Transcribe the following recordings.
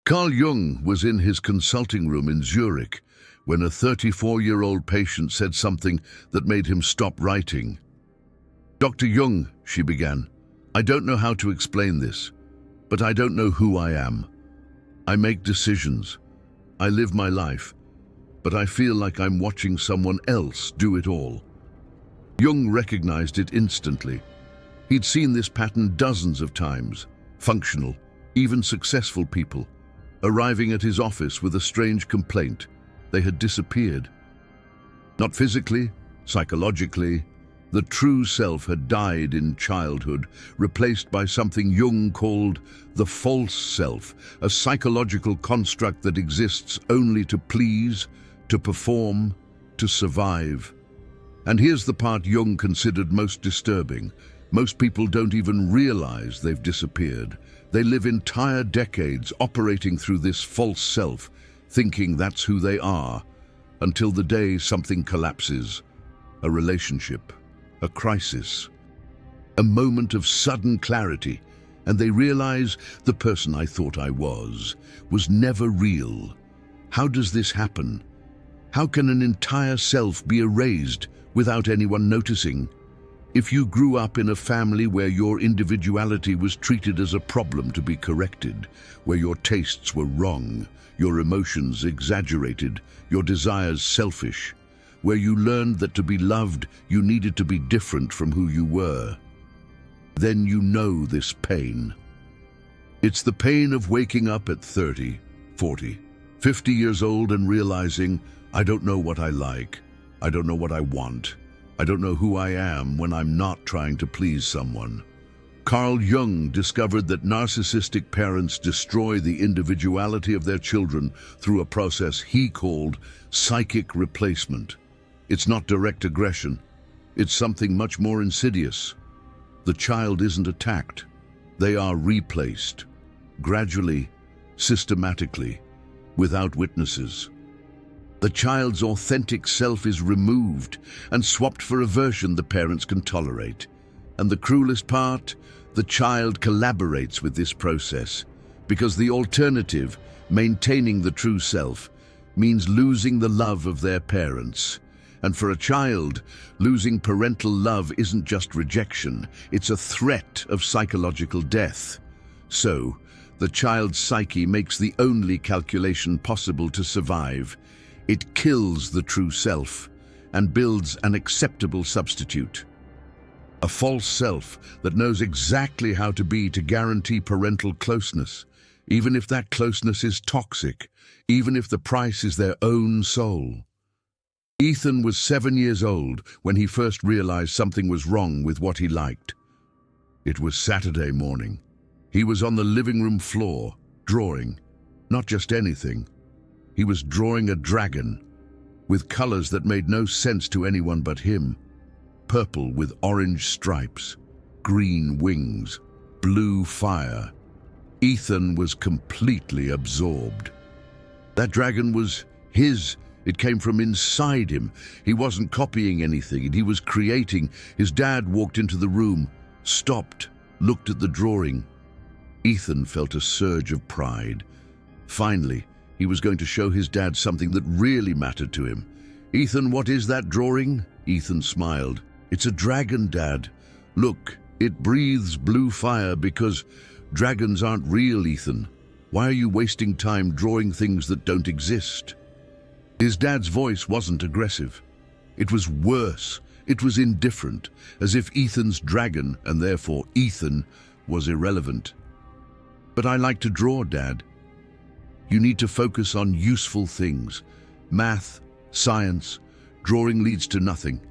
Carl Jung was in his consulting room in Zurich when a 34-year-old patient said something that made him stop writing. "Dr. Jung," she began, "I don't know how to explain this, but I don't know who I am. I make decisions. I live my life, but I feel like I'm watching someone else do it all." Jung recognized it instantly. He'd seen this pattern dozens of times. Functional, even successful people, arriving at his office with a strange complaint. They had disappeared. Not physically, psychologically. The true self had died in childhood, replaced by something Jung called the false self, a psychological construct that exists only to please, to perform, to survive. And here's the part Jung considered most disturbing. Most people don't even realize they've disappeared. They live entire decades operating through this false self, thinking that's who they are, until the day something collapses. A relationship, a crisis, a moment of sudden clarity, and they realize the person I thought I was never real. How does this happen? How can an entire self be erased without anyone noticing? If you grew up in a family where your individuality was treated as a problem to be corrected, where your tastes were wrong, your emotions exaggerated, your desires selfish, where you learned that to be loved, you needed to be different from who you were, then you know this pain. It's the pain of waking up at 30, 40, 50 years old and realizing, I don't know what I like, I don't know what I want, I don't know who I am when I'm not trying to please someone. Carl Jung discovered that narcissistic parents destroy the individuality of their children through a process he called psychic replacement. It's not direct aggression. It's something much more insidious. The child isn't attacked. They are replaced, gradually, systematically, without witnesses. The child's authentic self is removed and swapped for a version the parents can tolerate. And the cruelest part, the child collaborates with this process, because the alternative, maintaining the true self, means losing the love of their parents. And for a child, losing parental love isn't just rejection, it's a threat of psychological death. So, the child's psyche makes the only calculation possible to survive. It kills the true self and builds an acceptable substitute. A false self that knows exactly how to be to guarantee parental closeness, even if that closeness is toxic, even if the price is their own soul. Ethan was 7 years old when he first realized something was wrong with what he liked. It was Saturday morning. He was on the living room floor, drawing. Not just anything. He was drawing a dragon, with colors that made no sense to anyone but him. Purple with orange stripes, green wings, blue fire. Ethan was completely absorbed. That dragon was his. It came from inside him. He wasn't copying anything, he was creating. His dad walked into the room, stopped, looked at the drawing. Ethan felt a surge of pride. Finally, he was going to show his dad something that really mattered to him. "Ethan, what is that drawing?" Ethan smiled. "It's a dragon, Dad. Look, it breathes blue fire because dragons aren't real, Ethan. Why are you wasting time drawing things that don't exist?" His dad's voice wasn't aggressive. It was worse. It was indifferent, as if Ethan's dragon, and therefore Ethan, was irrelevant. "But I like to draw, Dad. You need to focus on useful things. Math, science, drawing leads to nothing.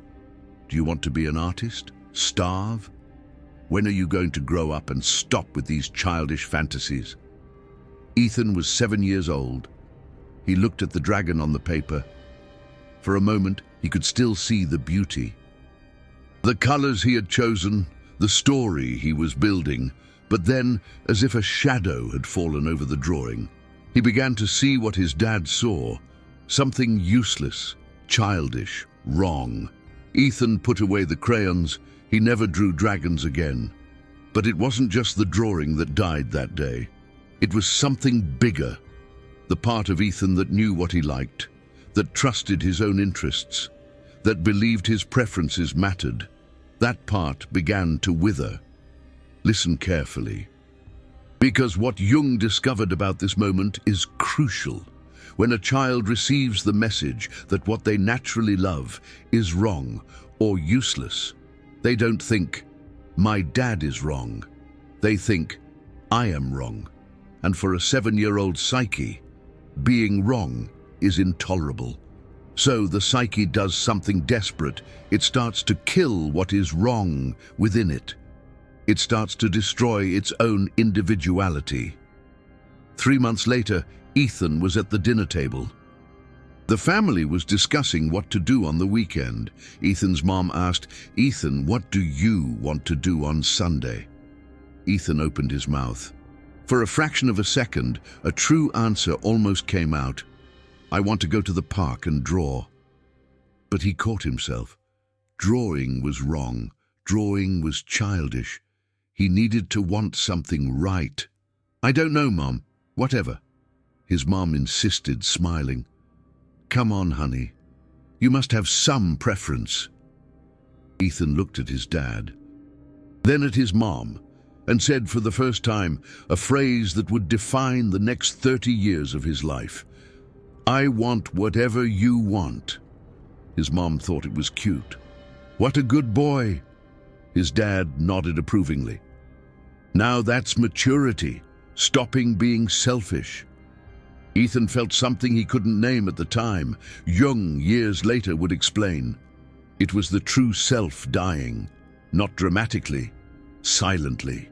Do you want to be an artist? Starve? When are you going to grow up and stop with these childish fantasies?" Ethan was 7 years old. He looked at the dragon on the paper. For a moment, he could still see the beauty. The colors he had chosen, the story he was building, but then, as if a shadow had fallen over the drawing, he began to see what his dad saw, something useless, childish, wrong. Ethan put away the crayons. He never drew dragons again. But it wasn't just the drawing that died that day. It was something bigger, The part of Ethan that knew what he liked, that trusted his own interests, that believed his preferences mattered, that part began to wither. Listen carefully, because what Jung discovered about this moment is crucial. When a child receives the message that what they naturally love is wrong or useless, they don't think, "My dad is wrong." They think, "I am wrong." And for a 7-year-old psyche, being wrong is intolerable. So the psyche does something desperate. It starts to kill what is wrong within it. It starts to destroy its own individuality. 3 months later, Ethan was at the dinner table. The family was discussing what to do on the weekend. Ethan's mom asked, "Ethan, what do you want to do on Sunday?" Ethan opened his mouth. For a fraction of a second, a true answer almost came out. "I want to go to the park and draw." But he caught himself. Drawing was wrong. Drawing was childish. He needed to want something right. "I don't know, Mom. Whatever." His mom insisted, smiling. "Come on, honey. You must have some preference." Ethan looked at his dad, then at his mom, and said for the first time a phrase that would define the next 30 years of his life. "I want whatever you want." His mom thought it was cute. "What a good boy." His dad nodded approvingly. Now that's maturity, stopping being selfish. Ethan felt something he couldn't name at the time. Jung, years later, would explain. It was the true self dying, not dramatically, silently.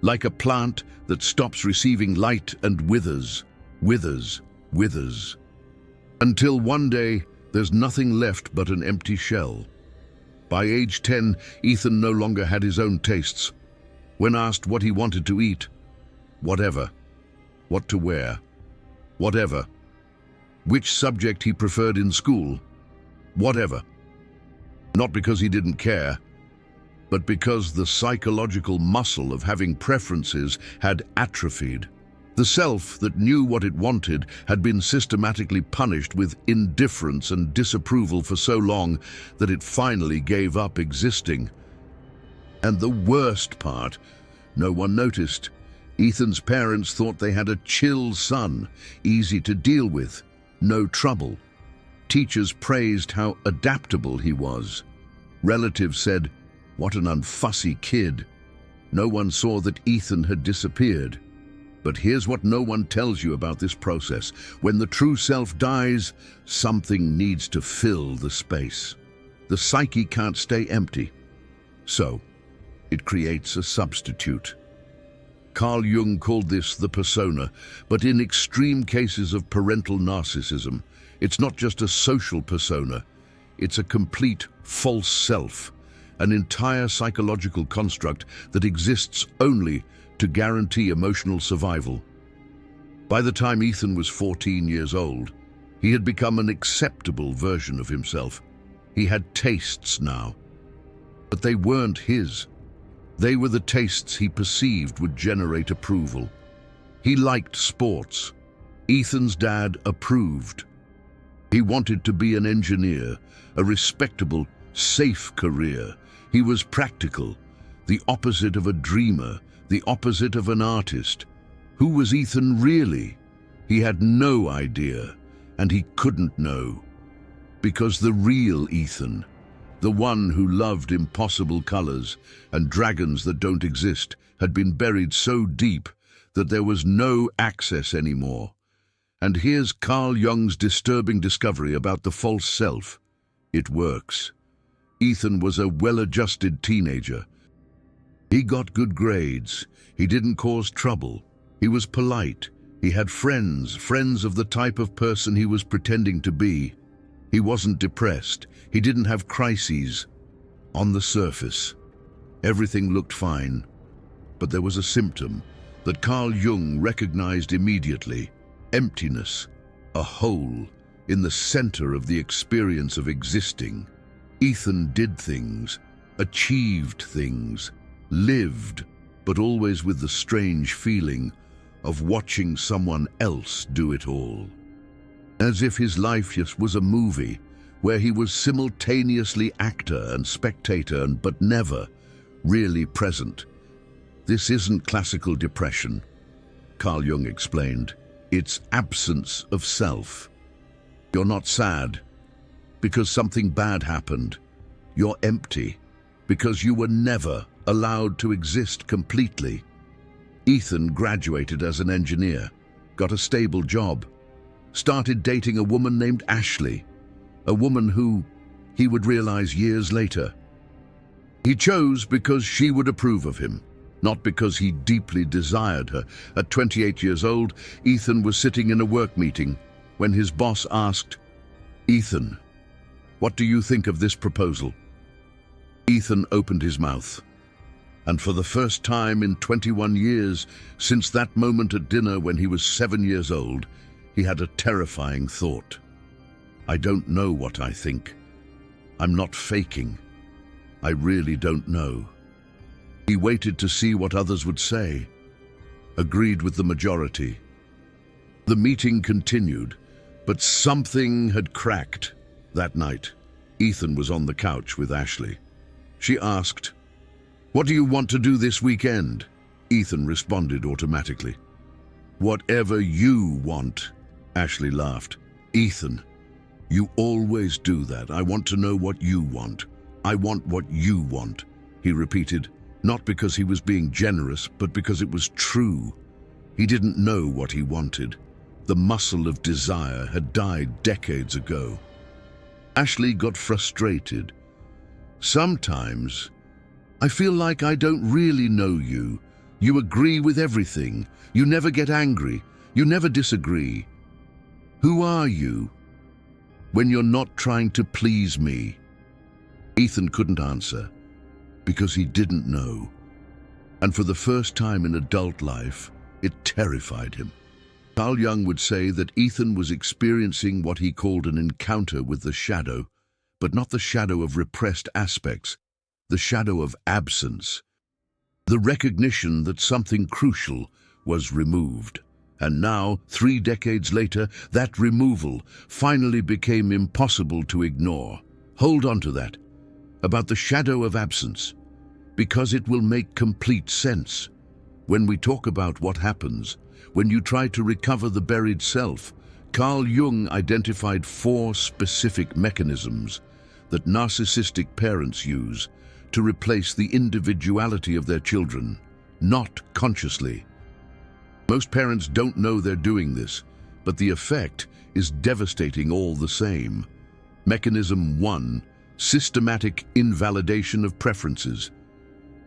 Like a plant that stops receiving light and withers, withers, withers. Until one day, there's nothing left but an empty shell. By age 10, Ethan no longer had his own tastes. When asked what he wanted to eat, whatever. What to wear, whatever. Which subject he preferred in school, whatever. Not because he didn't care, but because the psychological muscle of having preferences had atrophied. The self that knew what it wanted had been systematically punished with indifference and disapproval for so long that it finally gave up existing. And the worst part, no one noticed. Ethan's parents thought they had a chill son, easy to deal with, no trouble. Teachers praised how adaptable he was. Relatives said, "What an unfussy kid." No one saw that Ethan had disappeared. But here's what no one tells you about this process. When the true self dies, something needs to fill the space. The psyche can't stay empty. So, it creates a substitute. Carl Jung called this the persona, but in extreme cases of parental narcissism, it's not just a social persona, it's a complete false self, an entire psychological construct that exists only to guarantee emotional survival. By the time Ethan was 14 years old, he had become an acceptable version of himself. He had tastes now, but they weren't his. They were the tastes he perceived would generate approval. He liked sports. Ethan's dad approved. He wanted to be an engineer, a respectable, safe career. He was practical, the opposite of a dreamer, the opposite of an artist. Who was Ethan really? He had no idea, and he couldn't know. Because the real Ethan, the one who loved impossible colors and dragons that don't exist, had been buried so deep that there was no access anymore. And here's Carl Jung's disturbing discovery about the false self. It works. Ethan was a well-adjusted teenager. He got good grades. He didn't cause trouble. He was polite. He had friends of the type of person he was pretending to be. He wasn't depressed. He didn't have crises. On the surface, everything looked fine. But there was a symptom that Carl Jung recognized immediately: emptiness, a hole in the center of the experience of existing. Ethan did things, achieved things, lived, but always with the strange feeling, of watching someone else do it all. As if his life just was a movie where he was simultaneously actor and spectator but never really present. This isn't classical depression, Carl Jung explained. It's absence of self. You're not sad because something bad happened. You're empty because you were never allowed to exist completely. Ethan graduated as an engineer, got a stable job, started dating a woman named Ashley, a woman who he would realize years later. He chose because she would approve of him, not because he deeply desired her. At 28 years old, Ethan was sitting in a work meeting when his boss asked, "Ethan, what do you think of this proposal?" Ethan opened his mouth. And for the first time in 21 years, since that moment at dinner when he was 7 years old, he had a terrifying thought. "I don't know what I think. I'm not faking. I really don't know." He waited to see what others would say, agreed with the majority. The meeting continued, but something had cracked. That night, Ethan was on the couch with Ashley. She asked, "What do you want to do this weekend?" Ethan responded automatically. "Whatever you want," Ashley laughed. "Ethan, you always do that. I want to know what you want. I want what you want," he repeated, not because he was being generous, but because it was true. He didn't know what he wanted. The muscle of desire had died decades ago. Ashley got frustrated. "Sometimes I feel like I don't really know you. You agree with everything. You never get angry. You never disagree. Who are you when you're not trying to please me?" Ethan couldn't answer because he didn't know. And for the first time in adult life, it terrified him. Carl Jung would say that Ethan was experiencing what he called an encounter with the shadow, but not the shadow of repressed aspects, the shadow of absence, the recognition that something crucial was removed. And now, 3 decades later, that removal finally became impossible to ignore. Hold on to that, about the shadow of absence, because it will make complete sense. When we talk about what happens when you try to recover the buried self, Carl Jung identified 4 specific mechanisms that narcissistic parents use to replace the individuality of their children, not consciously. Most parents don't know they're doing this, but the effect is devastating all the same. Mechanism 1, systematic invalidation of preferences.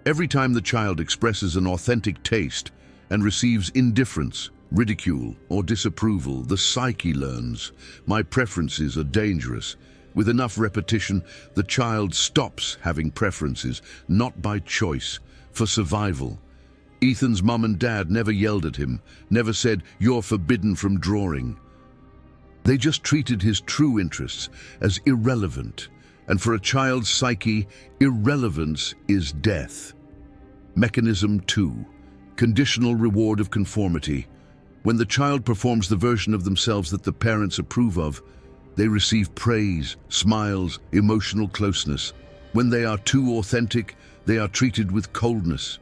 Every time the child expresses an authentic taste and receives indifference, ridicule, or disapproval, the psyche learns, "My preferences are dangerous." With enough repetition, the child stops having preferences, not by choice, for survival. Ethan's mum and dad never yelled at him, never said, "You're forbidden from drawing." They just treated his true interests as irrelevant. And for a child's psyche, irrelevance is death. Mechanism 2, conditional reward of conformity. When the child performs the version of themselves that the parents approve of, they receive praise, smiles, emotional closeness. When they are too authentic, they are treated with coldness.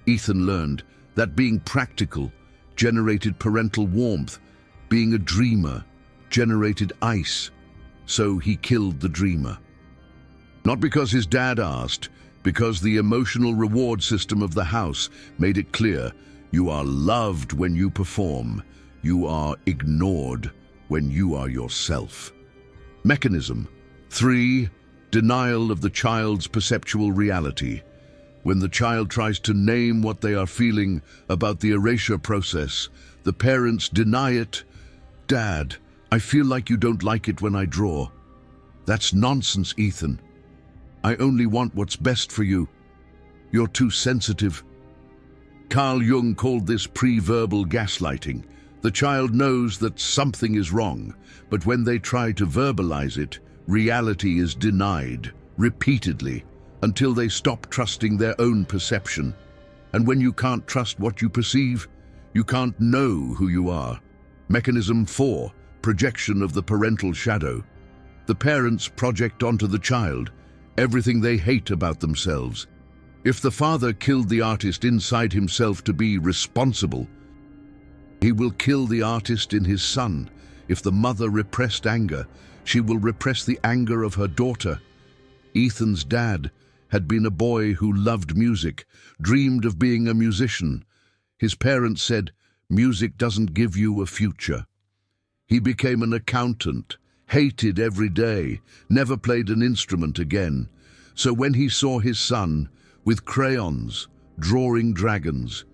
Ethan learned that being practical generated parental warmth, being a dreamer generated ice, so he killed the dreamer. Not because his dad asked, because the emotional reward system of the house made it clear, you are loved when you perform, you are ignored when you are yourself. Mechanism 3, denial of the child's perceptual reality. When the child tries to name what they are feeling about the erasure process, the parents deny it. "Dad, I feel like you don't like it when I draw." "That's nonsense, Ethan. I only want what's best for you. You're too sensitive." Carl Jung called this pre-verbal gaslighting. The child knows that something is wrong, but when they try to verbalize it, reality is denied repeatedly until they stop trusting their own perception. And when you can't trust what you perceive, You can't know who you are. Mechanism 4, projection of the parental shadow. The parents project onto the child everything they hate about themselves. If the father killed the artist inside himself to be responsible, he will kill the artist in his son. If the mother repressed anger, she will repress the anger of her daughter. Ethan's dad had been a boy who loved music, dreamed of being a musician. His parents said, "Music doesn't give you a future." He became an accountant, hated every day, never played an instrument again. So when he saw his son with crayons, drawing dragons,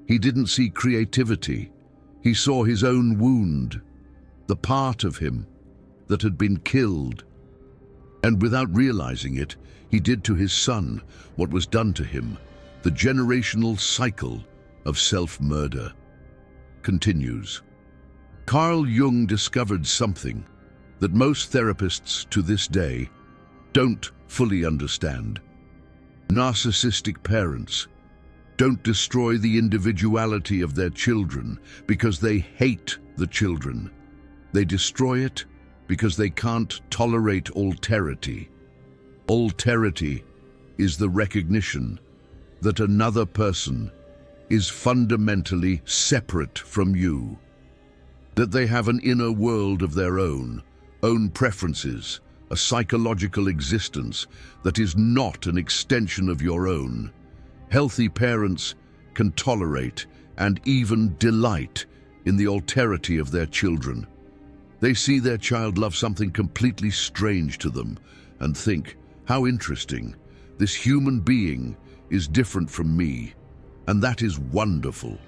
he didn't see creativity. He saw his own wound, the part of him that had been killed. And without realizing it, he did to his son what was done to him. The generational cycle of self-murder continues. Carl Jung discovered something that most therapists to this day don't fully understand. Narcissistic parents don't destroy the individuality of their children because they hate the children. They destroy it because they can't tolerate alterity. Alterity is the recognition that another person is fundamentally separate from you, that they have an inner world of their own preferences, a psychological existence that is not an extension of your own. Healthy parents can tolerate and even delight in the alterity of their children. They see their child love something completely strange to them and think, "How interesting, this human being is different from me," and that is wonderful.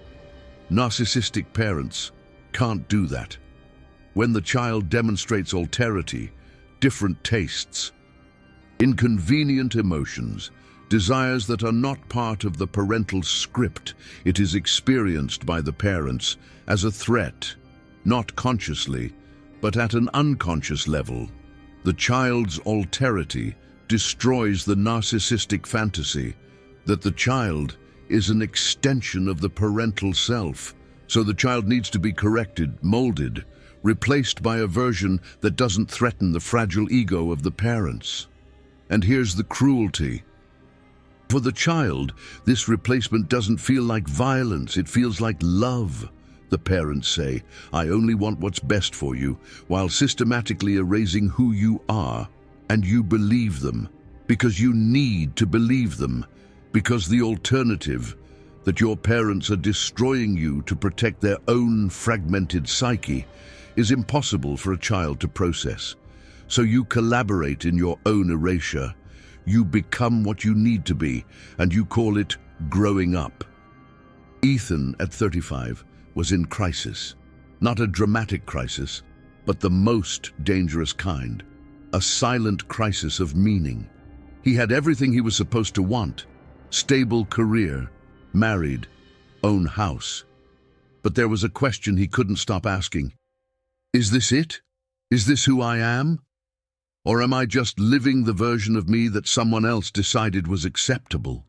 Narcissistic parents can't do that. When the child demonstrates alterity, different tastes, inconvenient emotions, desires that are not part of the parental script, it is experienced by the parents as a threat, not consciously, but at an unconscious level. The child's alterity destroys the narcissistic fantasy that the child is an extension of the parental self. So the child needs to be corrected, molded, replaced by a version that doesn't threaten the fragile ego of the parents. And here's the cruelty. For the child, this replacement doesn't feel like violence, it feels like love. The parents say, "I only want what's best for you," while systematically erasing who you are. And you believe them, because you need to believe them, because the alternative, that your parents are destroying you to protect their own fragmented psyche, is impossible for a child to process. So you collaborate in your own erasure. You become what you need to be, and you call it growing up. Ethan, at 35, was in crisis. Not a dramatic crisis, but the most dangerous kind. A silent crisis of meaning. He had everything he was supposed to want. Stable career, married, own house. But there was a question he couldn't stop asking. Is this it? Is this who I am? Or am I just living the version of me that someone else decided was acceptable?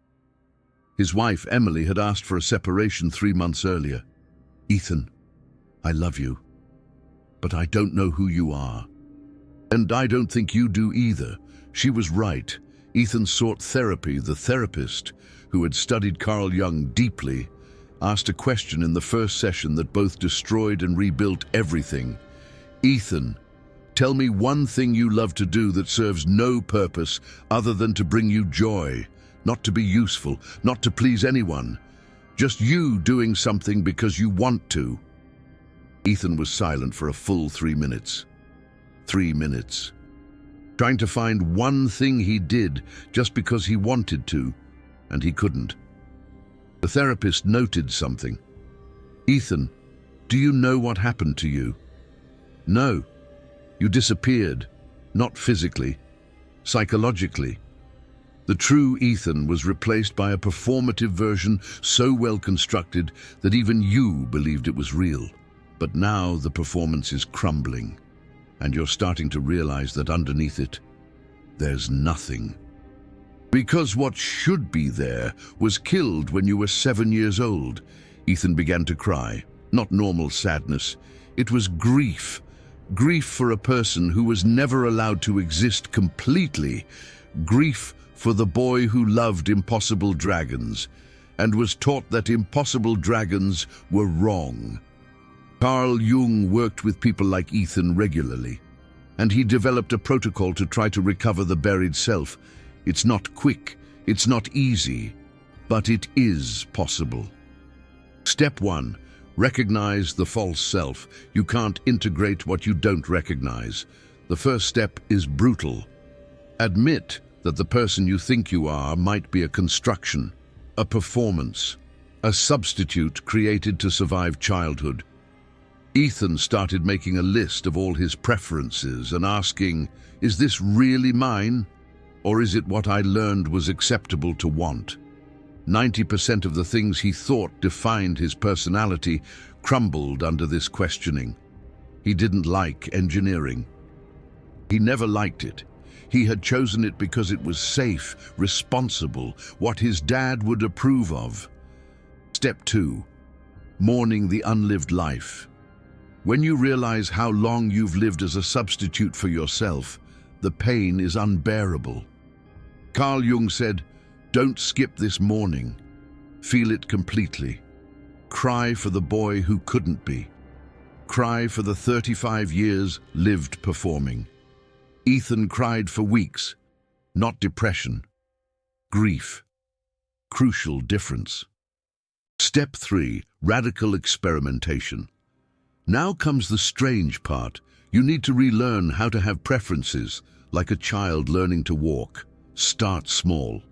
His wife, Emily, had asked for a separation 3 months earlier. "Ethan, I love you, but I don't know who you are. And I don't think you do either." She was right. Ethan sought therapy. The therapist, who had studied Carl Jung deeply, asked a question in the first session that both destroyed and rebuilt everything. "Ethan, tell me one thing you love to do that serves no purpose other than to bring you joy, not to be useful, not to please anyone. Just you doing something because you want to." Ethan was silent for a full 3 minutes. 3 minutes. Trying to find one thing he did just because he wanted to, and he couldn't. The therapist noted something. "Ethan, do you know what happened to you?" "No. You disappeared. Not physically. Psychologically." The true Ethan was replaced by a performative version so well constructed that even you believed it was real. But now the performance is crumbling, and you're starting to realize that underneath it, there's nothing. Because what should be there was killed when you were 7 years old. Ethan began to cry. Not normal sadness. It was grief. Grief for a person who was never allowed to exist completely. Grief for the boy who loved impossible dragons and was taught that impossible dragons were wrong. Carl Jung worked with people like Ethan regularly, and he developed a protocol to try to recover the buried self. It's not quick, it's not easy, but it is possible. Step 1. Recognize the false self. You can't integrate what you don't recognize. The first step is brutal. Admit that the person you think you are might be a construction, a performance, a substitute created to survive childhood. Ethan started making a list of all his preferences and asking, is this really mine? Or is it what I learned was acceptable to want? 90% of the things he thought defined his personality crumbled under this questioning. He didn't like engineering. He never liked it. He had chosen it because it was safe, responsible, what his dad would approve of. Step 2. Mourning the unlived life. When you realize how long you've lived as a substitute for yourself, the pain is unbearable. Carl Jung said, don't skip this mourning. Feel it completely. Cry for the boy who couldn't be. Cry for the 35 years lived performing. Ethan cried for weeks, not depression. Grief. Crucial difference. Step 3. Radical experimentation. Now comes the strange part. You need to relearn how to have preferences, like a child learning to walk. Start small.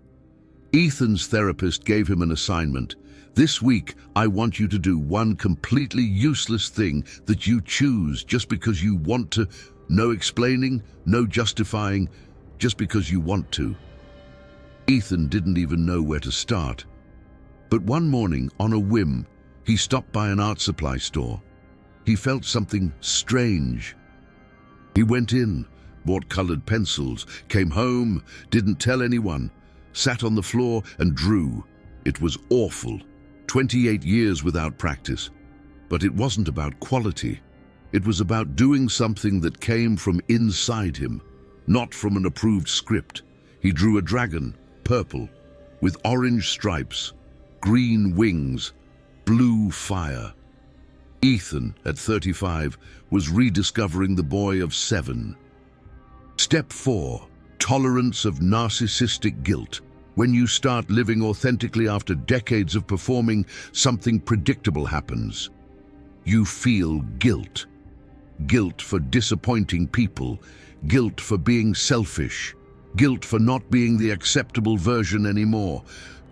Ethan's therapist gave him an assignment. This week, I want you to do one completely useless thing that you choose just because you want to. No explaining, no justifying, just because you want to. Ethan didn't even know where to start. But one morning, on a whim, he stopped by an art supply store. He felt something strange. He went in, bought colored pencils, came home, didn't tell anyone, sat on the floor and drew. It was awful. 28 years without practice. But it wasn't about quality. It was about doing something that came from inside him, not from an approved script. He drew a dragon, purple, with orange stripes, green wings, blue fire. Ethan, at 35, was rediscovering the boy of 7. Step 4. Tolerance of narcissistic guilt. When you start living authentically after decades of performing, something predictable happens. You feel guilt. Guilt for disappointing people. Guilt for being selfish. Guilt for not being the acceptable version anymore.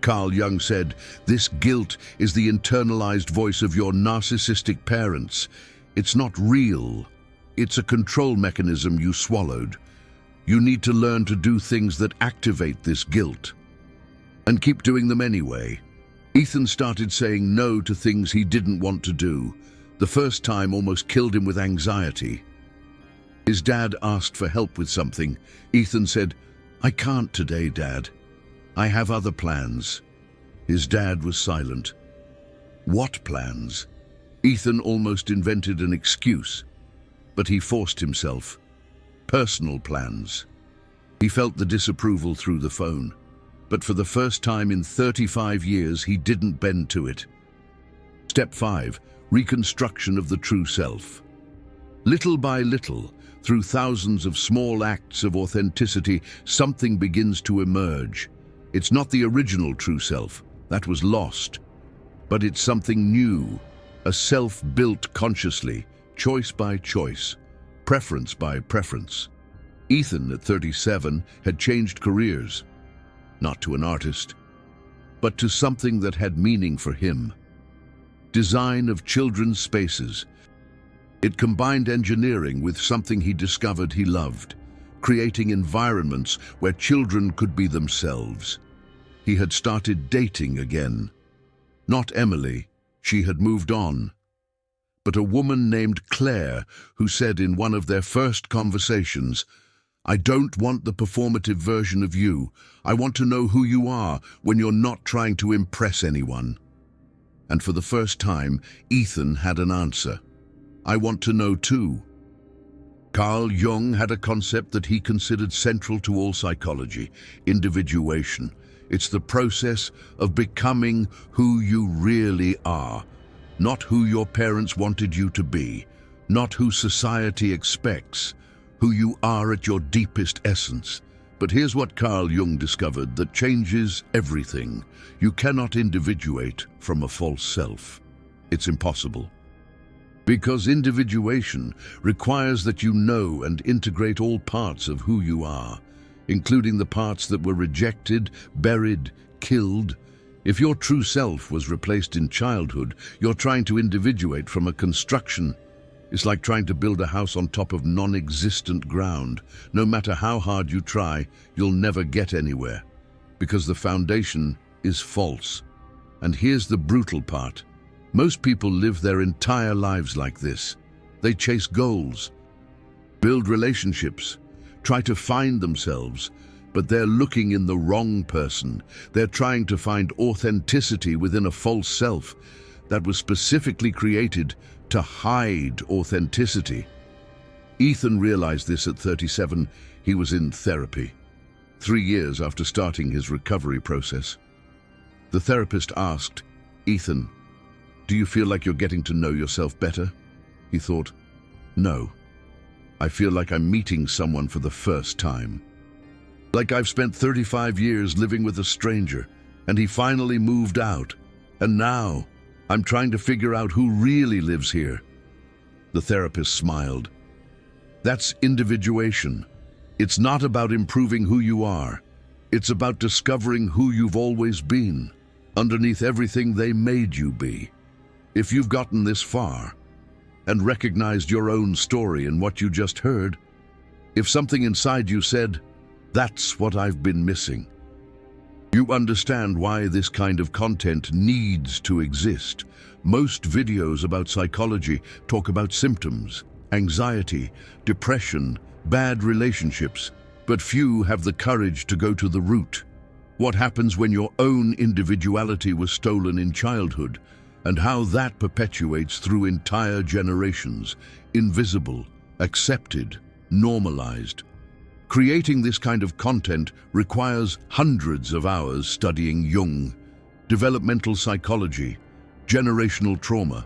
Carl Jung said, this guilt is the internalized voice of your narcissistic parents. It's not real. It's a control mechanism you swallowed. You need to learn to do things that activate this guilt. And keep doing them anyway. Ethan started saying no to things he didn't want to do. The first time almost killed him with anxiety. His dad asked for help with something. Ethan said, I can't today, Dad. I have other plans. His dad was silent. What plans? Ethan almost invented an excuse, but he forced himself. Personal plans. He felt the disapproval through the phone, but for the first time in 35 years, he didn't bend to it. Step 5. Reconstruction of the true self. Little by little, through thousands of small acts of authenticity, something begins to emerge. It's not the original true self, that was lost, but it's something new, a self built consciously, choice by choice, preference by preference. Ethan, at 37, had changed careers, not to an artist, but to something that had meaning for him. Design of children's spaces. It combined engineering with something he discovered he loved, creating environments where children could be themselves. He had started dating again. Not Emily, she had moved on, but a woman named Claire who said in one of their first conversations, I don't want the performative version of you. I want to know who you are when you're not trying to impress anyone. And for the first time, Ethan had an answer. I want to know too. Carl Jung had a concept that he considered central to all psychology: individuation. It's the process of becoming who you really are, not who your parents wanted you to be, not who society expects, who you are at your deepest essence. But here's what Carl Jung discovered that changes everything. You cannot individuate from a false self. It's impossible. Because individuation requires that you know and integrate all parts of who you are, including the parts that were rejected, buried, killed. If your true self was replaced in childhood, you're trying to individuate from a construction. It's like trying to build a house on top of non-existent ground. No matter how hard you try, you'll never get anywhere, because the foundation is false. And here's the brutal part. Most people live their entire lives like this. They chase goals, build relationships, try to find themselves, but they're looking in the wrong person. They're trying to find authenticity within a false self that was specifically created to hide authenticity. Ethan realized this at 37. He was in therapy, 3 years after starting his recovery process. The therapist asked, "Ethan, do you feel like you're getting to know yourself better?" He thought, "No. I feel like I'm meeting someone for the first time. Like I've spent 35 years living with a stranger, and he finally moved out. And now, I'm trying to figure out who really lives here." The therapist smiled. That's individuation. It's not about improving who you are. It's about discovering who you've always been, underneath everything they made you be. If you've gotten this far, and recognized your own story in what you just heard, if something inside you said, "That's what I've been missing," you understand why this kind of content needs to exist. Most videos about psychology talk about symptoms, anxiety, depression, bad relationships, but few have the courage to go to the root. What happens when your own individuality was stolen in childhood, and how that perpetuates through entire generations, invisible, accepted, normalized. Creating this kind of content requires hundreds of hours studying Jung, developmental psychology, generational trauma.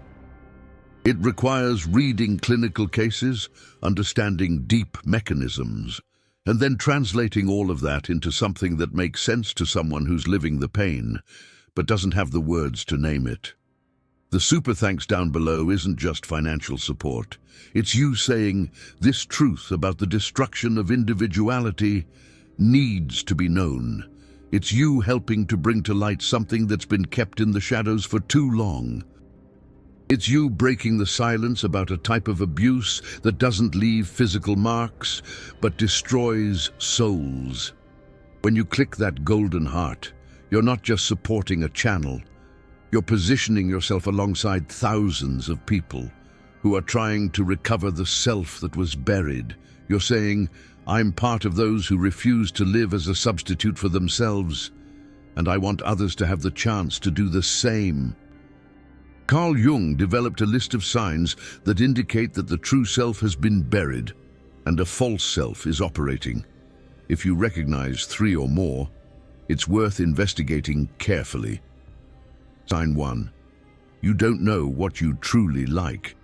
It requires reading clinical cases, understanding deep mechanisms, and then translating all of that into something that makes sense to someone who's living the pain, but doesn't have the words to name it. The super thanks down below isn't just financial support. It's you saying, this truth about the destruction of individuality needs to be known. It's you helping to bring to light something that's been kept in the shadows for too long. It's you breaking the silence about a type of abuse that doesn't leave physical marks, but destroys souls. When you click that golden heart, you're not just supporting a channel. You're positioning yourself alongside thousands of people who are trying to recover the self that was buried. You're saying, I'm part of those who refuse to live as a substitute for themselves, and I want others to have the chance to do the same. Carl Jung developed a list of signs that indicate that the true self has been buried and a false self is operating. If you recognize 3 or more, it's worth investigating carefully. Sign 1. You don't know what you truly like.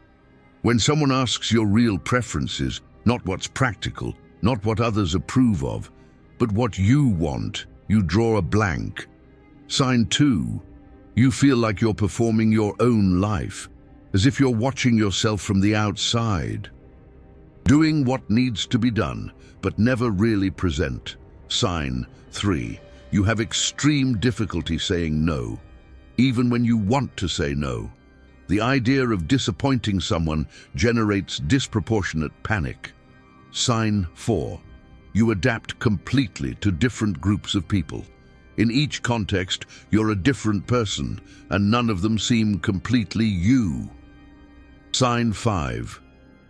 When someone asks your real preferences, not what's practical, not what others approve of, but what you want, you draw a blank. Sign 2. You feel like you're performing your own life, as if you're watching yourself from the outside. Doing what needs to be done, but never really present. Sign 3. You have extreme difficulty saying no, even when you want to say no. The idea of disappointing someone generates disproportionate panic. Sign 4. You adapt completely to different groups of people. In each context, you're a different person, and none of them seem completely you. Sign 5.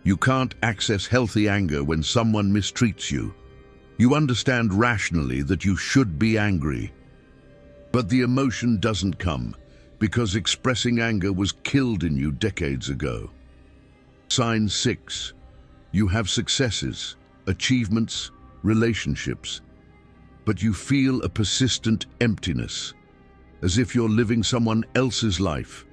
You can't access healthy anger when someone mistreats you. You understand rationally that you should be angry, but the emotion doesn't come. because expressing anger was killed in you decades ago. Sign 6. You have successes, achievements, relationships, but you feel a persistent emptiness, as if you're living someone else's life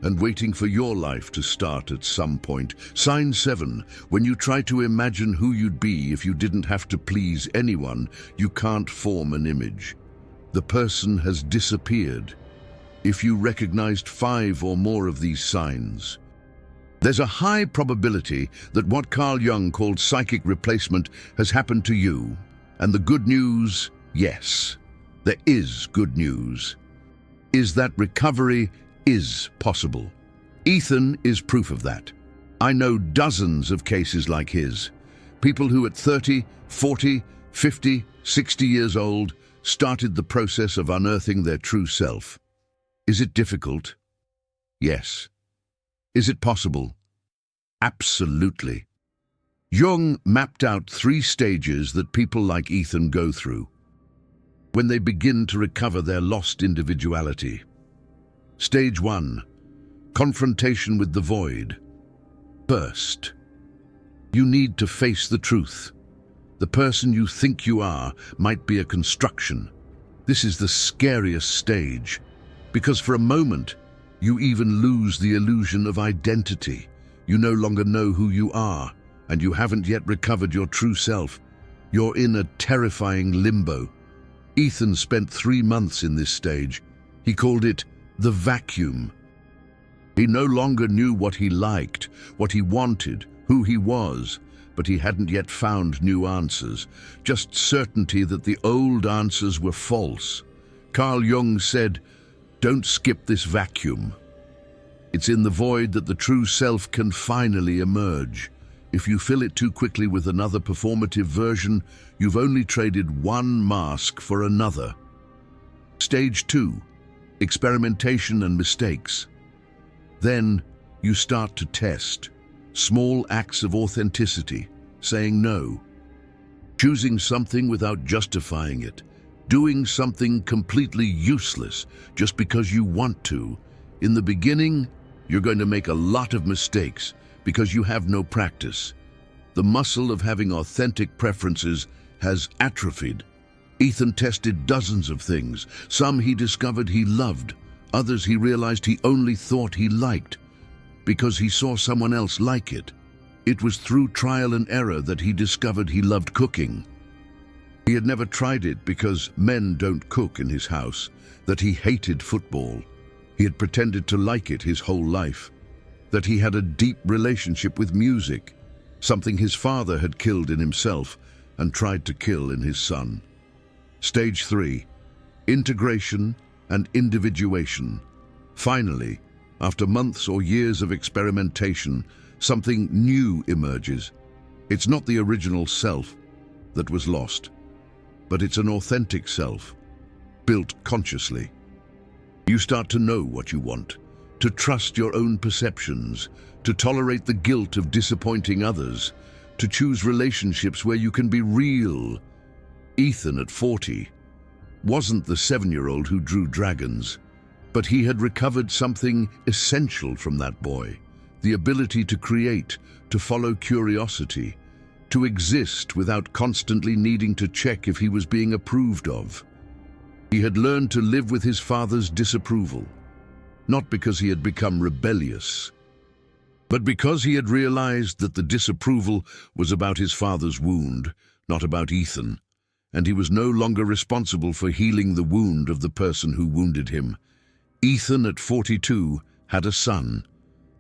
and waiting for your life to start at some point. Sign 7. When you try to imagine who you'd be if you didn't have to please anyone, you can't form an image. The person has disappeared. If you recognized 5 or more of these signs, there's a high probability that what Carl Jung called psychic replacement has happened to you. And the good news, yes, there is good news, is that recovery is possible. Ethan is proof of that. I know dozens of cases like his. People who at 30, 40, 50, 60 years old started the process of unearthing their true self. Is it difficult? Yes. Is it possible? Absolutely. Jung mapped out 3 stages that people like Ethan go through when they begin to recover their lost individuality. Stage 1. Confrontation with the void. First, you need to face the truth. The person you think you are might be a construction. This is the scariest stage, because for a moment, you even lose the illusion of identity. You no longer know who you are, and you haven't yet recovered your true self. You're in a terrifying limbo. Ethan spent 3 months in this stage. He called it the vacuum. He no longer knew what he liked, what he wanted, who he was, but he hadn't yet found new answers, just certainty that the old answers were false. Carl Jung said, "Don't skip this vacuum. It's in the void that the true self can finally emerge. If you fill it too quickly with another performative version, you've only traded one mask for another." Stage 2. Experimentation and mistakes. Then you start to test. Small acts of authenticity, saying no, choosing something without justifying it, doing something completely useless just because you want to. In the beginning, you're going to make a lot of mistakes because you have no practice. The muscle of having authentic preferences has atrophied. Ethan tested dozens of things. Some he discovered he loved, others he realized he only thought he liked because he saw someone else like it. It was through trial and error that he discovered he loved cooking. He had never tried it because men don't cook in his house, that he hated football. He had pretended to like it his whole life, that he had a deep relationship with music, something his father had killed in himself and tried to kill in his son. Stage 3. Integration and individuation. Finally, after months or years of experimentation, something new emerges. It's not the original self that was lost, but it's an authentic self, built consciously. You start to know what you want, to trust your own perceptions, to tolerate the guilt of disappointing others, to choose relationships where you can be real. Ethan, at 40, wasn't the 7-year-old who drew dragons, but he had recovered something essential from that boy, the ability to create, to follow curiosity, to exist without constantly needing to check if he was being approved of. He had learned to live with his father's disapproval, not because he had become rebellious, but because he had realized that the disapproval was about his father's wound, not about Ethan, and he was no longer responsible for healing the wound of the person who wounded him. Ethan, at 42, had a son,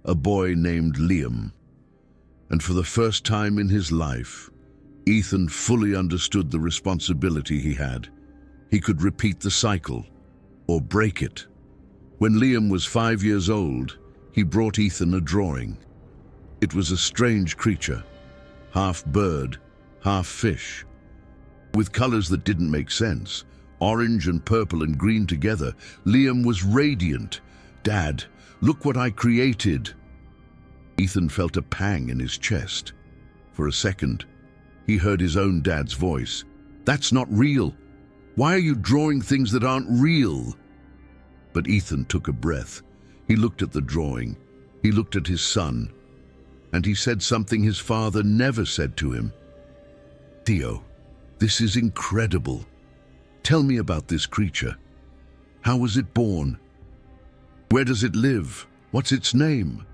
a boy named Liam. And for the first time in his life, Ethan fully understood the responsibility he had. He could repeat the cycle, or break it. When Liam was 5 years old, he brought Ethan a drawing. It was a strange creature, half bird, half fish, with colors that didn't make sense, orange and purple and green together. Liam was radiant. "Dad, look what I created." Ethan felt a pang in his chest. For a second, he heard his own dad's voice. "That's not real. Why are you drawing things that aren't real?" But Ethan took a breath. He looked at the drawing. He looked at his son. And he said something his father never said to him. "Theo, this is incredible. Tell me about this creature. How was it born? Where does it live? What's its name?"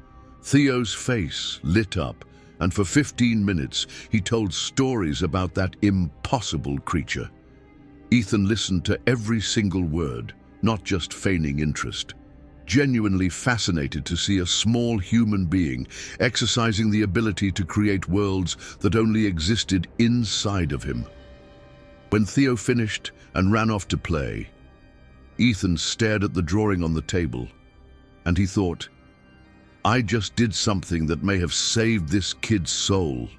Theo's face lit up, and for 15 minutes he told stories about that impossible creature. Ethan listened to every single word, not just feigning interest, genuinely fascinated to see a small human being exercising the ability to create worlds that only existed inside of him. When Theo finished and ran off to play, Ethan stared at the drawing on the table, and he thought, "I just did something that may have saved this kid's soul.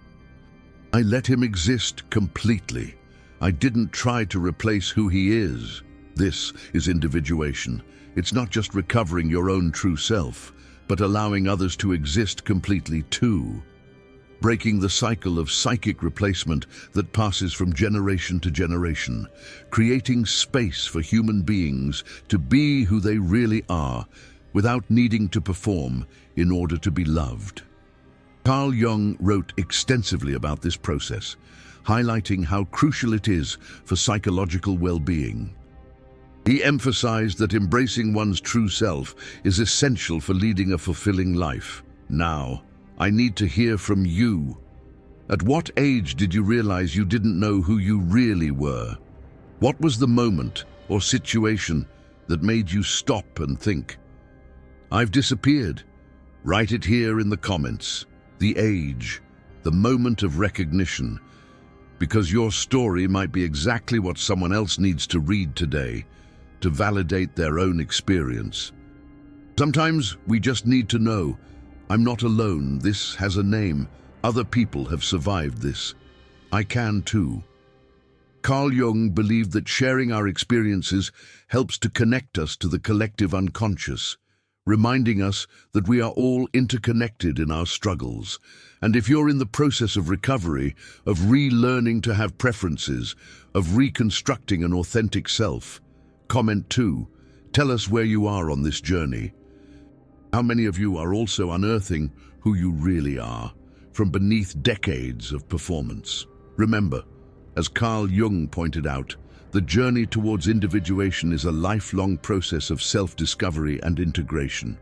I let him exist completely. I didn't try to replace who he is." This is individuation. It's not just recovering your own true self, but allowing others to exist completely too. Breaking the cycle of psychic replacement that passes from generation to generation, creating space for human beings to be who they really are, without needing to perform in order to be loved. Carl Jung wrote extensively about this process, highlighting how crucial it is for psychological well-being. He emphasized that embracing one's true self is essential for leading a fulfilling life. Now, I need to hear from you. At what age did you realize you didn't know who you really were? What was the moment or situation that made you stop and think, "I've disappeared"? Write it here in the comments. The age, the moment of recognition, because your story might be exactly what someone else needs to read today to validate their own experience. Sometimes we just need to know, "I'm not alone, this has a name, other people have survived this. I can too." Carl Jung believed that sharing our experiences helps to connect us to the collective unconscious, reminding us that we are all interconnected in our struggles. And if you're in the process of recovery, of relearning to have preferences, of reconstructing an authentic self, comment too. Tell us where you are on this journey. How many of you are also unearthing who you really are from beneath decades of performance? Remember, as Carl Jung pointed out, the journey towards individuation is a lifelong process of self-discovery and integration.